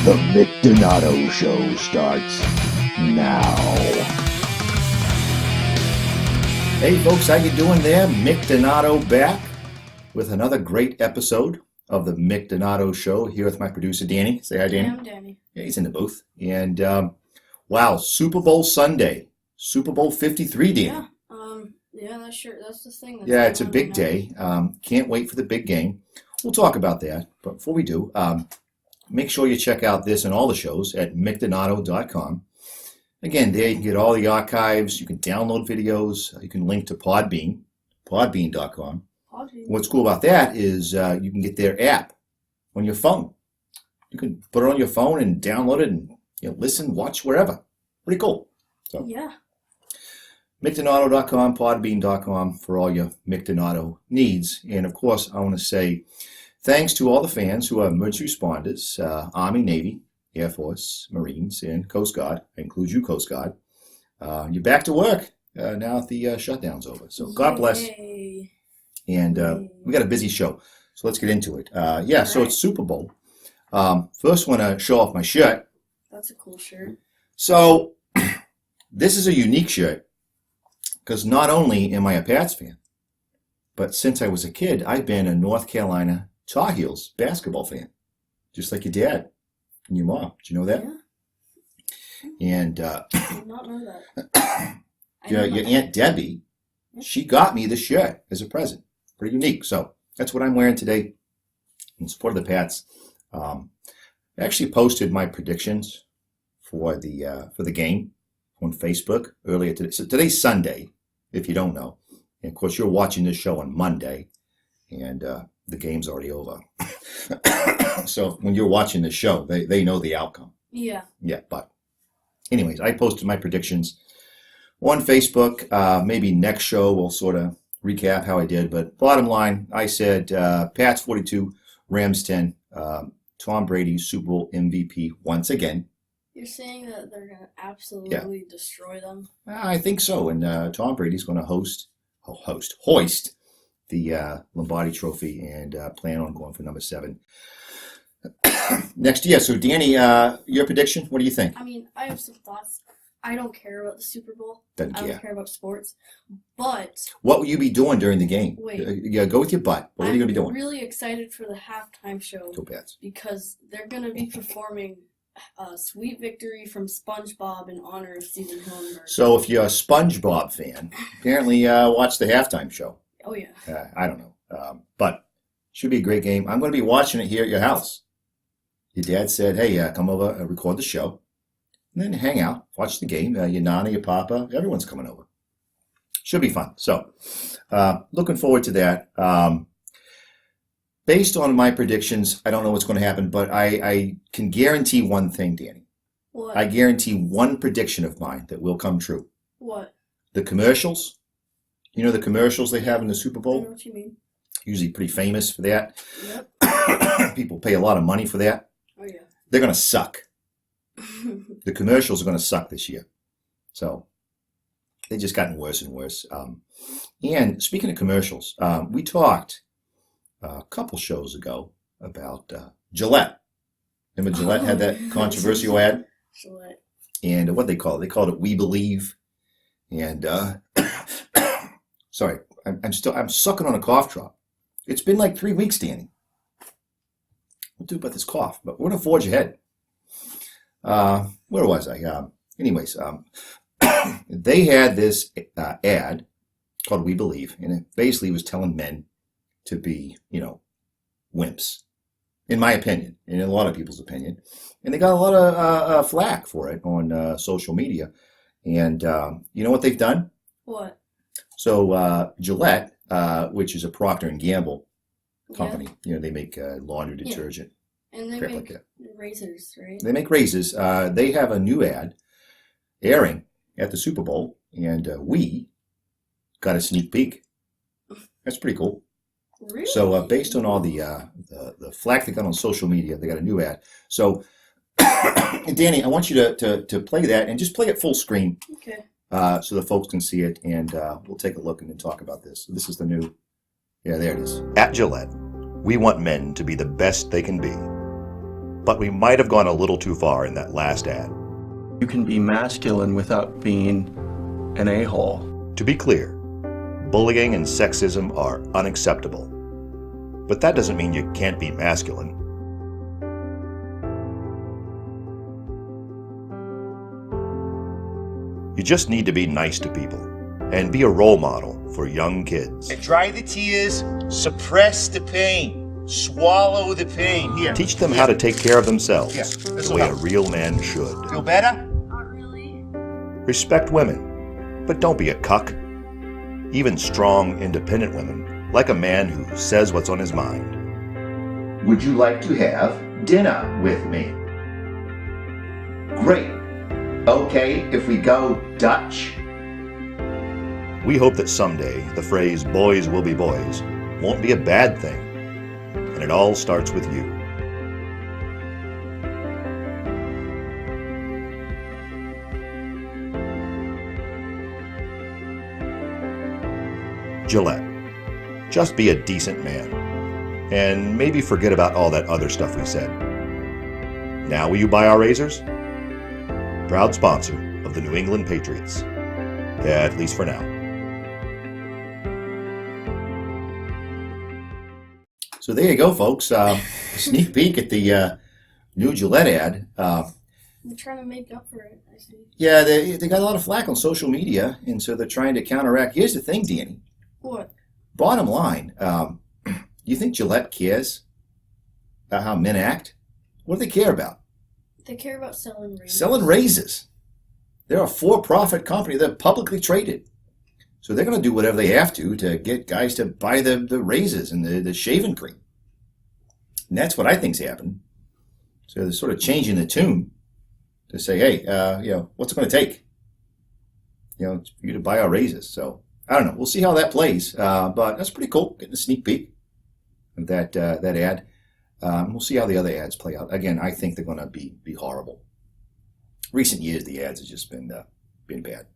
The Mick Donato Show starts now. Hey folks, how you doing there? Mick Donato back with another great episode of the Mick Donato Show here with my producer Danny. Say hi, Danny. Yeah, I'm Danny. Yeah, he's in the booth. And wow, Super Bowl Sunday, Super Bowl 53, Danny. Yeah, that's the thing. Yeah, it's a big day. Can't wait for the big game. We'll talk about that. But before we do, make sure you check out this and all the shows at mickdonato.com. Again, there you can get all the archives. You can download videos. You can link to podbean.com. What's cool about that is you can get their app on your phone. You can put it on your phone and download it and listen, watch wherever. Pretty cool. So yeah. mickdonato.com, podbean.com for all your Mick Donato needs. And of course, I want to say thanks to all the fans who are emergency responders, Army, Navy, Air Force, Marines, and Coast Guard. I include you, Coast Guard. You're back to work now that the shutdown's over. So God bless. Yay. And we got a busy show. So let's get into it. So it's Super Bowl. First, want to show off my shirt. That's a cool shirt. So this is a unique shirt because not only am I a Pats fan, but since I was a kid, I've been a North Carolina Tar Heels basketball fan, just like your dad and your mom. Did you know that? Yeah. And I did not know that. your Aunt Debbie, she got me this shirt as a present. Pretty unique. So that's what I'm wearing today in support of the Pats. I actually posted my predictions for the game on Facebook earlier today. So today's Sunday, if you don't know. And of course, you're watching this show on Monday, and the game's already over. So when you're watching the show, they know the outcome. Yeah. Yeah, but anyways, I posted my predictions on Facebook. Maybe next show we'll sort of recap how I did. But bottom line, I said Pats 42, Rams 10, Tom Brady Super Bowl MVP once again. You're saying that they're going to absolutely destroy them? I think so. And Tom Brady's going to hoist the Lombardi Trophy and plan on going for number 7 next year. So, Danny, your prediction, what do you think? I mean, I have some thoughts. I don't care about the Super Bowl. Doesn't I care. don't care about sports. But What will you be doing during the game? Wait. Yeah, go with your butt. What are you going to be doing? I'm really excited for the halftime show Go Pats. because they're going to be performing Sweet Victory from SpongeBob in honor of Stephen Hillenburg. So, if you're a SpongeBob fan, apparently watch the halftime show. Oh, yeah. I don't know. But should be a great game. I'm going to be watching it here at your house. Your dad said, hey, come over and record the show. And then hang out, watch the game. Your nana, your papa, everyone's coming over. Should be fun. So, looking forward to that. Based on my predictions, I don't know what's going to happen, but I can guarantee one thing, Danny. What? I guarantee one prediction of mine that will come true. What? The commercials. You know the commercials they have in the Super I Bowl? know what you mean. Usually pretty famous for that. Yep. People pay a lot of money for that. Oh, yeah. They're going to suck. The commercials are going to suck this year. So they've just gotten worse and worse. And speaking of commercials, we talked a couple shows ago about Gillette. Remember Gillette had that controversial ad? Gillette. And what they call it? They called it We Believe. And sorry, I'm sucking on a cough drop. It's been like 3 weeks, Danny. What do about this cough? But we're going to forge ahead. Where was I? Anyways, they had this ad called We Believe, and it basically was telling men to be, wimps, in my opinion, and in a lot of people's opinion. And they got a lot of flack for it on social media. And you know what they've done? What? So Gillette, which is a Procter & Gamble company, they make laundry detergent. And they crap make like that. razors, right? They make razors. They have a new ad airing at the Super Bowl, and we got a sneak peek. That's pretty cool. Really? So based on all the flack they got on social media, they got a new ad. So Danny, I want you to play that and just play it full screen. Okay. So the folks can see it, and we'll take a look and then talk about this. This is the new, there it is. At Gillette, we want men to be the best they can be. But we might have gone a little too far in that last ad. You can be masculine without being an a-hole. To be clear, bullying and sexism are unacceptable. But that doesn't mean you can't be masculine. You just need to be nice to people and be a role model for young kids. Dry the tears, suppress the pain, swallow the pain. Here. Teach them how to take care of themselves Yeah, the this'll way a help. real man should. Feel better? Not really. Respect women, but don't be a cuck. Even strong, independent women like a man who says what's on his mind. Would you like to have dinner with me? Great. Okay, if we go Dutch? We hope that someday the phrase boys will be boys won't be a bad thing, and it all starts with you. Gillette. Just be a decent man. And maybe forget about all that other stuff we said. Now will you buy our razors? Proud sponsor of the New England Patriots. At least for now. So there you go, folks. A sneak peek at the new Gillette ad. They're trying to make up for it, I see. Yeah, they got a lot of flack on social media, and so they're trying to counteract. Here's the thing, Danny. What? Bottom line, you think Gillette cares about how men act? What do they care about? They care about selling razors. Selling razors. They're a for-profit company. They're publicly traded. So they're going to do whatever they have to get guys to buy the razors and the shaving cream. And that's what I think's happened. So they're sort of changing the tune to say, hey, what's it going to take? For you to buy our razors. So I don't know. We'll see how that plays. But that's pretty cool. Getting a sneak peek of that ad. We'll see how the other ads play out. Again, I think they're going to be horrible. Recent years, the ads have just been bad.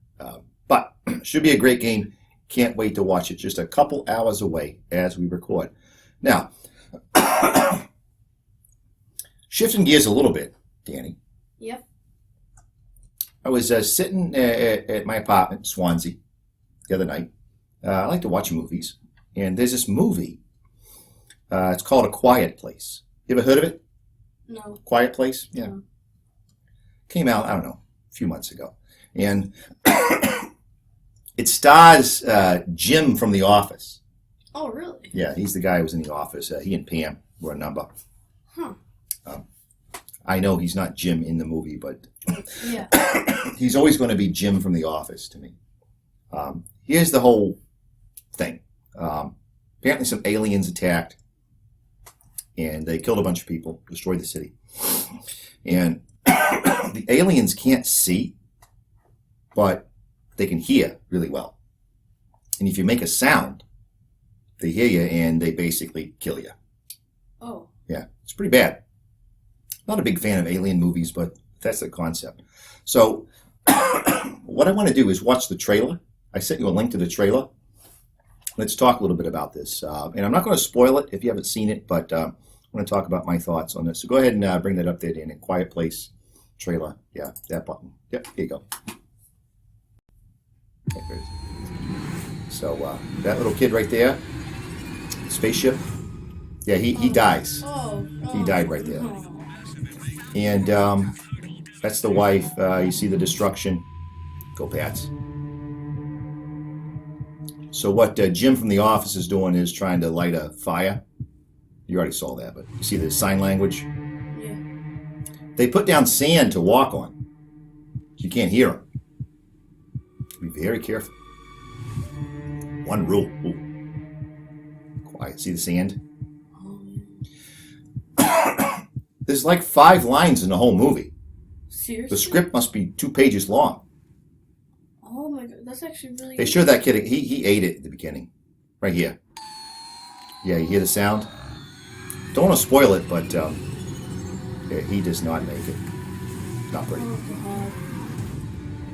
But should be a great game. Can't wait to watch it. Just a couple hours away as we record. Now, shifting gears a little bit, Danny. Yep. I was sitting at my apartment in Swansea the other night. I like to watch movies. And there's this movie. It's called A Quiet Place. You ever heard of it? No. Quiet Place? Yeah. No. Came out, I don't know, a few months ago. And it stars Jim from The Office. Oh, really? Yeah, he's the guy who was in The Office. He and Pam were a number. Huh. I know he's not Jim in the movie, but Yeah. he's always going to be Jim from The Office to me. Here's the whole thing. Apparently some aliens attacked, and they killed a bunch of people, destroyed the city. And the aliens can't see, but they can hear really well. And if you make a sound, they hear you and they basically kill you. Oh. Yeah, it's pretty bad. Not a big fan of alien movies, but that's the concept. So what I want to do is watch the trailer. I sent you a link to the trailer. Let's talk a little bit about this. And I'm not going to spoil it if you haven't seen it, but I want to talk about my thoughts on this. So go ahead and bring that up there, Dan. Quiet Place trailer. Yeah, that button. Yep, here you go. Okay, there it is. So that little kid right there, spaceship, yeah, he dies. Oh. He died right there. Oh. And that's the wife. You see the destruction. Go Pats. So what Jim from The Office is doing is trying to light a fire. You already saw that, but you see the sign language? Yeah. They put down sand to walk on. So you can't hear them. Be very careful. One rule. Ooh. Quiet. See the sand? Oh, There's like 5 lines in the whole movie. seriously? The script must be 2 pages long. Oh my god, that's actually really They showed that kid, he ate it at the beginning. Right here. Yeah, you hear the sound? Don't want to spoil it, but yeah, he does not make it. Not pretty. Oh god.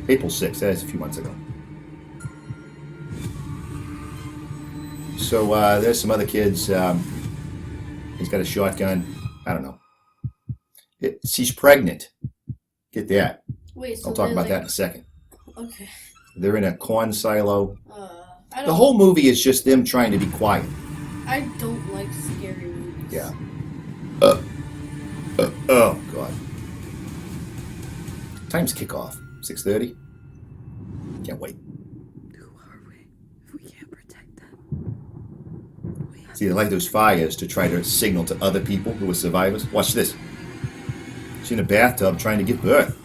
April 6th, that is a few months ago. So there's some other kids. He's got a shotgun. I don't know. She's pregnant. Get that. Wait, so I'll talk they're, about like, that in a second. Okay. They're in a corn silo. I The don't. whole movie is just them trying to be quiet. I don't like scary movies. Yeah. Oh, God. Time's kickoff. 6:30. Can't wait. Who are we if we can't protect them? See, they light those fires to try to signal to other people who are survivors. Watch this. She's in a bathtub trying to give birth.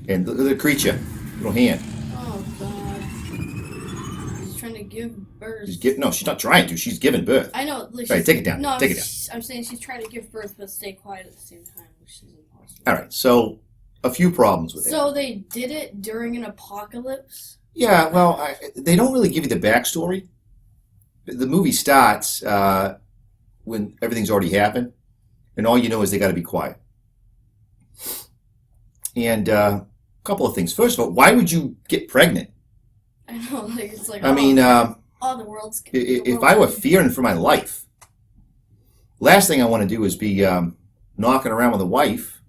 And look at the creature. Little hand. Oh God. She's trying to give birth. No, she's not trying to. She's giving birth. I know. Like, All right, take it down. No, Take it down. I'm saying she's trying to give birth but stay quiet at the same time, which is impossible. All right, so a few problems with it. So they did it during an apocalypse? Yeah, well, they don't really give you the backstory. The movie starts when everything's already happened, and all you know is they got to be quiet. And a couple of things. First of all, why would you get pregnant? I know, like it's like. I mean, the world's. if I were fearing for my life, last thing I want to do is be knocking around with a wife,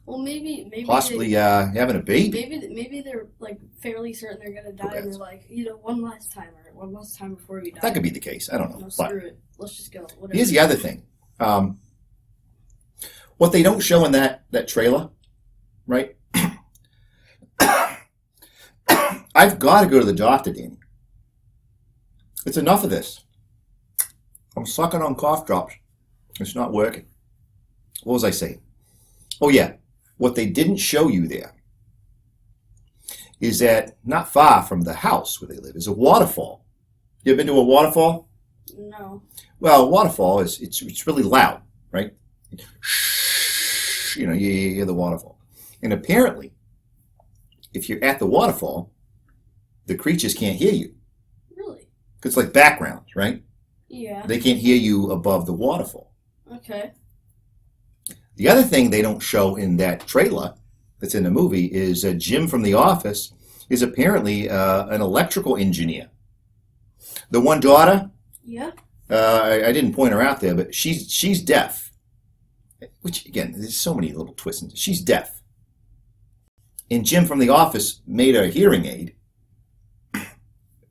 Well, maybe possibly having a baby. maybe they're like fairly certain they're gonna die, and they're like, one last time before we die. That could be the case. I don't know. No, But screw it. Let's just go. Whatever. here's the other thing. What they don't show in that trailer, right? I've got to go to the doctor, Danny. It's enough of this. I'm sucking on cough drops. It's not working. What was I saying? Oh, yeah. What they didn't show you there is that not far from the house where they live is a waterfall. You ever been to a waterfall? No. Well, a waterfall it's really loud, right? You hear the waterfall. And apparently, if you're at the waterfall, the creatures can't hear you. Really? It's like background, right? Yeah. They can't hear you above the waterfall. Okay. The other thing they don't show in that trailer that's in the movie is Jim from The Office is apparently an electrical engineer. The one daughter, Yeah. I didn't point her out there, but she's deaf. Which, again, there's so many little twists. She's deaf. And Jim from The Office made her a hearing aid.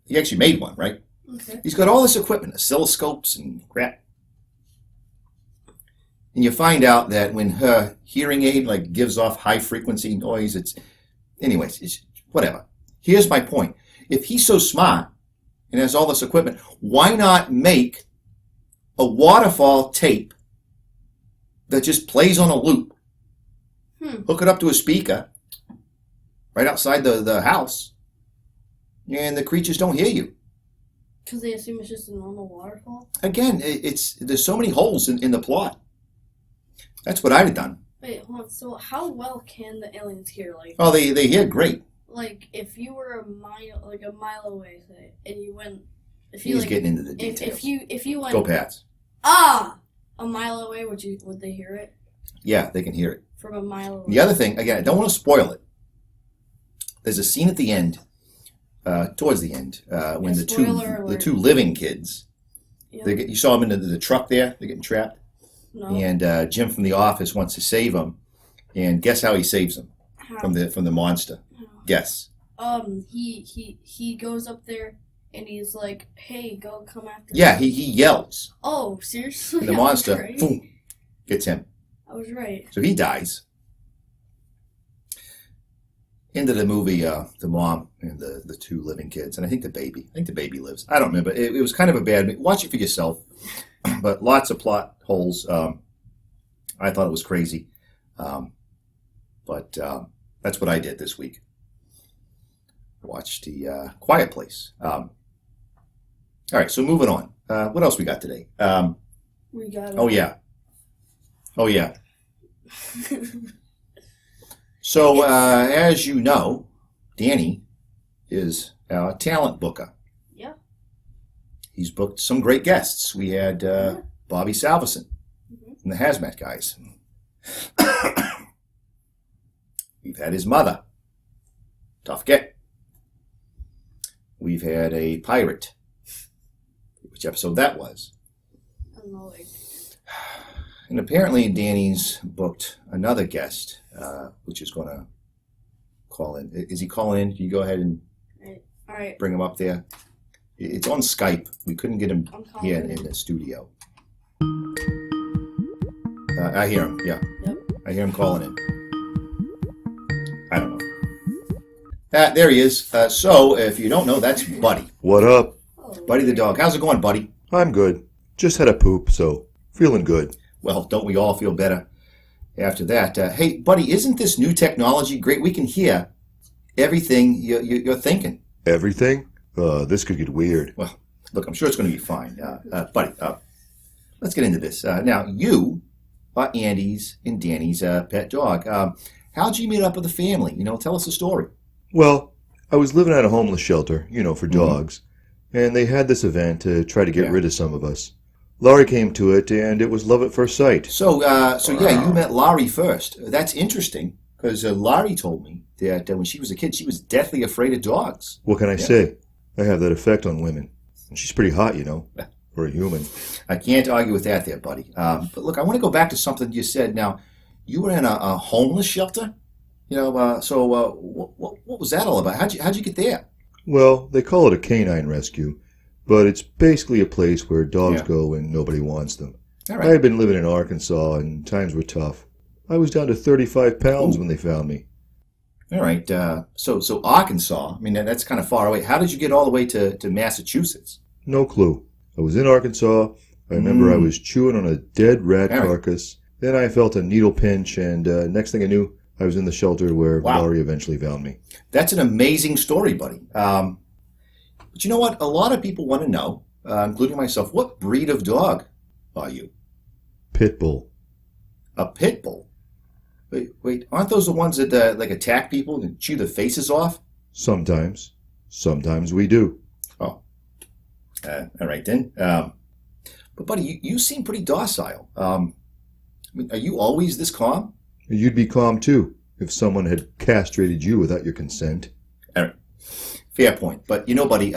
He actually made one, right? Okay. He's got all this equipment, oscilloscopes and crap. And you find out that when her hearing aid gives off high frequency noise, it's whatever. Here's my point. If he's so smart and has all this equipment, why not make a waterfall tape that just plays on a loop? Hook it up to a speaker right outside the house, and the creatures don't hear you. Because they assume it's just a normal waterfall? Again, there's so many holes in the plot. That's what I'd have done. Wait, hold on. So how well can the aliens hear? Oh, they hear great. Like, if you were a mile away, say, and you went... He's getting into the details. If you went... Go Pats. a mile away, would they hear it? Yeah, they can hear it. From a mile away? The other thing, again, I don't want to spoil it. There's a scene at the end, towards the end, when the two living kids, Yeah. you saw them in the truck there, they're getting trapped. No. And Jim from The Office wants to save them, and guess how he saves them How? from the monster? How? Guess. He goes up there and he's like, "Hey, go come after me." Yeah, he yells, Oh, seriously? and the I was monster right. boom, gets him. I was right. So he dies. Into the movie, the mom and the two living kids, and I think the baby lives. I don't remember. It was kind of a bad movie. Watch it for yourself. But lots of plot holes. I thought it was crazy. But that's what I did this week. I watched The Quiet Place. All right, so moving on. What else we got today? We got. Oh yeah. So as you know, Danny is our talent booker. Yeah. He's booked some great guests. We had Bobby Salverson from the Hazmat Guys. We've had his mother, Tough Get. We've had a pirate. Which episode that was? I don't know. And apparently Danny's booked another guest, which is going to call in. Is he calling in? Can you go ahead and All right. bring him up there? It's on Skype. We couldn't get him I'm calling here him. in the studio. I hear him, yeah. Yep. I hear him calling in. I don't know. There he is. So, if you don't know, that's Buddy. What up? Oh, Buddy the dog. How's it going, Buddy? I'm good. Just had a poop, so feeling good. Well, don't we all feel better after that? Hey, Buddy, isn't this new technology great? We can hear everything you're thinking. Everything? This could get weird. Well, look, I'm sure it's going to be fine. Buddy, let's get into this. Now, you are Andy's and Danny's pet dog. How'd you meet up with the family? Tell us the story. Well, I was living at a homeless shelter, for dogs, and they had this event to try to get rid of some of us. Laurie came to it, and it was love at first sight. So yeah, you met Laurie first. That's interesting, because Laurie told me that when she was a kid, she was deathly afraid of dogs. What can I say? I have that effect on women. And she's pretty hot, for a human. I can't argue with that there, buddy. But look, I want to go back to something you said. Now, you were in a homeless shelter? So what was that all about? How'd you get there? Well, they call it a canine rescue, but it's basically a place where dogs go when nobody wants them. All I right. had been living in Arkansas, and times were tough. I was down to 35 pounds when they found me. All right. So Arkansas, I mean, that's kind of far away. How did you get all the way to Massachusetts? No clue. I was in Arkansas. I remember I was chewing on a dead rat All right. carcass. Then I felt a needle pinch, and next thing I knew, I was in the shelter where Laurie eventually found me. That's an amazing story, buddy. But you know what? A lot of people want to know, including myself, what breed of dog are you? Pit bull. A pit bull? Wait, aren't those the ones that attack people and chew their faces off? Sometimes. Sometimes we do. Oh, all right then. But buddy, you seem pretty docile. I mean, are you always this calm? You'd be calm too if someone had castrated you without your consent. All right. Fair point. But buddy,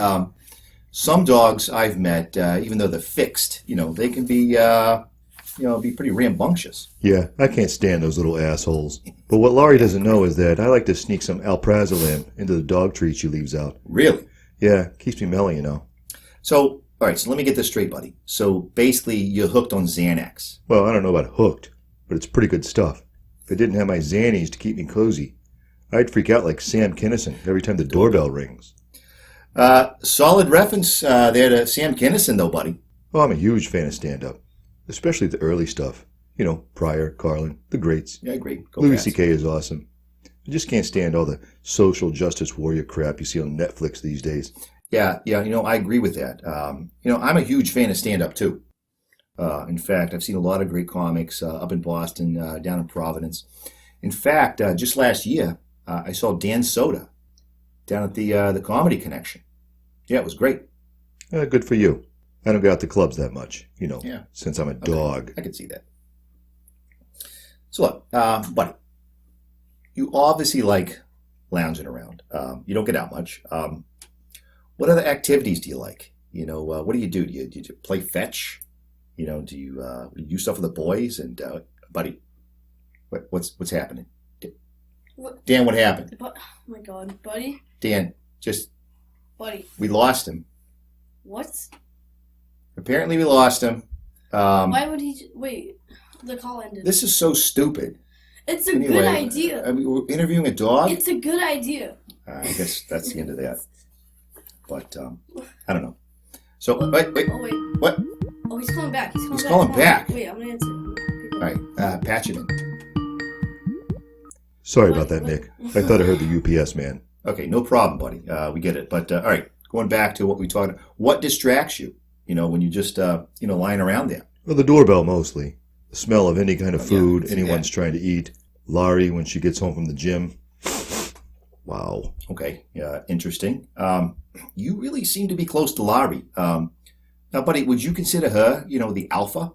some dogs I've met, even though they're fixed, they can be, be pretty rambunctious. Yeah, I can't stand those little assholes. But what Laurie doesn't know is that I like to sneak some alprazolam into the dog treat she leaves out. Really? Yeah, keeps me mellow, So, all right, so let me get this straight, buddy. So basically, you're hooked on Xanax. Well, I don't know about hooked, but it's pretty good stuff. If I didn't have my Xannies to keep me cozy, I'd freak out like Sam Kinison every time the doorbell rings. Solid reference there to Sam Kinison, though, buddy. Oh, I'm a huge fan of stand-up, especially the early stuff. Pryor, Carlin, the greats. Yeah, great. Go Louis Pats. C.K. is awesome. I just can't stand all the social justice warrior crap you see on Netflix these days. Yeah, I agree with that. I'm a huge fan of stand-up, too. In fact, I've seen a lot of great comics up in Boston, down in Providence. In fact, just last year, I saw Dan Soda down at the Comedy Connection. Yeah, it was great. Good for you. I don't go out to clubs that much, since I'm a Okay. dog. I can see that. So look, buddy, you obviously like lounging around. You don't get out much. What other activities do you like? What do you do? Do you play fetch? Do you do stuff with the boys? And buddy, what's happening? What? Dan, what happened? Oh my God, buddy. Dan, Buddy. we lost him. What? Apparently, we lost him. Why would he? Wait, the call ended. This is so stupid. It's a Anyway, good idea. I mean, we're interviewing a dog. It's a good idea. I guess that's the end of that. But I don't know. So wait. Oh wait. What? Oh, he's calling back. He's calling back. Wait, I'm gonna answer. All right, patch it in. Sorry about that, Mick. I thought I heard the UPS man. Okay, no problem, buddy. We get it. But all right, going back to what we talked about. What distracts you? When you just lying around there. Well, the doorbell mostly. The smell of any kind of food I can see anyone's that. trying to eat. Laurie when she gets home from the gym. Wow. Okay, interesting. You really seem to be close to Laurie. Now, buddy, would you consider her, the alpha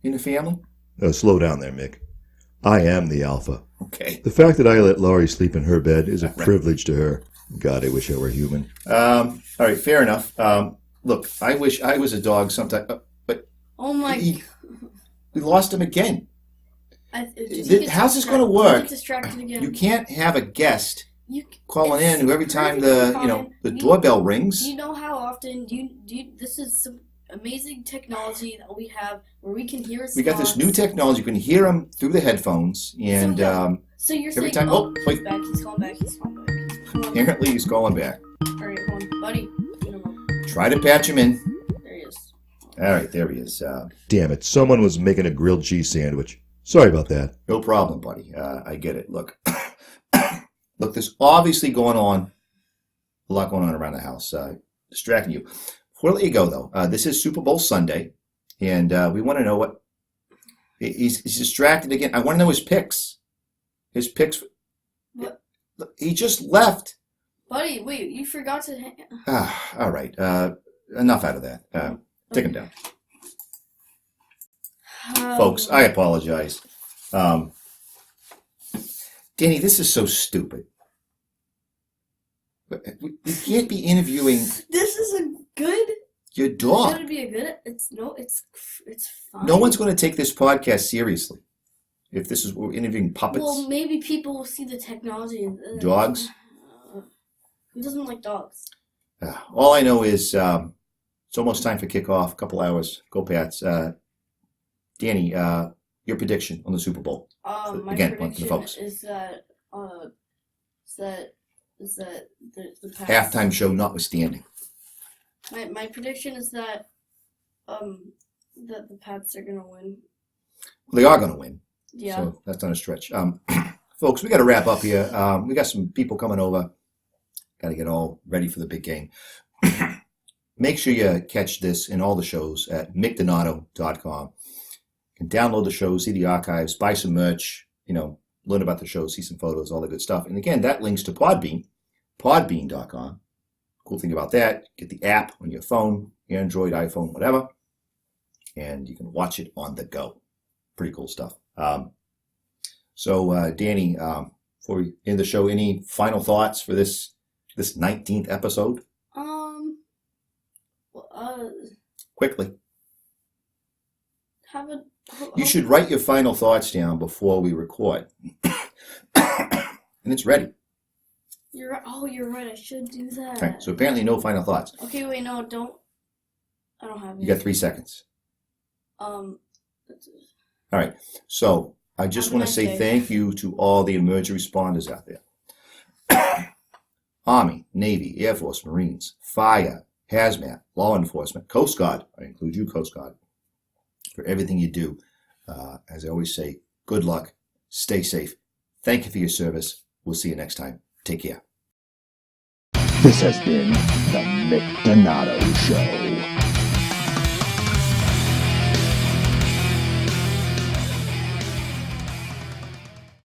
in the family? Slow down there, Mick. I am the alpha. Okay. The fact that I let Laurie sleep in her bed is a privilege to her. God, I wish I were human. All right, fair enough. Look, I wish I was a dog sometime. But Oh my. we lost him again. How's this going to He work? gets distracted again. You can't have a guest calling it's in who every time the fine. doorbell rings. Do you know how often? This is some amazing technology that we have where we can hear his We got this thoughts. new technology. You can hear him through the headphones, and So you're every saying, time- oh, wait. he's back. He's calling back. He's calling back. Come on. apparently he's calling back. All right, hold on, buddy. Get him up. Try to patch him in. There he is. All right, there he is. Damn it, someone was making a grilled cheese sandwich. Sorry about that. No problem, buddy. I get it. Look, look. There's obviously a lot going on around the house, distracting you. Before I let you go, though, this is Super Bowl Sunday, and we want to know what he's distracted again. I want to know his picks. His picks. What? He just left. Buddy, wait, you forgot to. All right. Enough out of that. Take him down. Folks, I apologize. Danny, this is so stupid. We can't be interviewing This isn't good. your It's dog. gonna be a good. It's fine. No one's going to take this podcast seriously if this is we're interviewing puppets. Well, maybe people will see the technology. Dogs? Who doesn't like dogs? All I know is it's almost time for kickoff. A couple hours. Go Pats. Danny, your prediction on the Super Bowl. My Again, for the prediction folks. is that the Pats, Halftime show notwithstanding. My prediction is that the Pats are gonna win. Well, they are going to win. Yeah. So that's not a stretch. Folks, we got to wrap up here. We got some people coming over. Got to get all ready for the big game. Make sure you catch this and all the shows at mickdonato.com. You can download the shows, see the archives, buy some merch, learn about the show, see some photos, all the good stuff. And again, that links to Podbean, podbean.com. Cool thing about that, get the app on your phone, Android, iPhone, whatever, and you can watch it on the go. Pretty cool stuff. So, Danny, before we end the show, any final thoughts for this 19th episode? Quickly. You should write your final thoughts down before we record. And it's ready. You're right. Oh, you're right. I should do that. Okay, so apparently no final thoughts. Okay, wait, no, don't. I don't have. You got 3 seconds. All right. So I just Have a want to nice say day. thank you to all the emergency responders out there. Army, Navy, Air Force, Marines, Fire, Hazmat, Law Enforcement, Coast Guard. I include you, Coast Guard, for everything you do. As I always say, good luck. Stay safe. Thank you for your service. We'll see you next time. Take care. This has been the Mick Donato Show.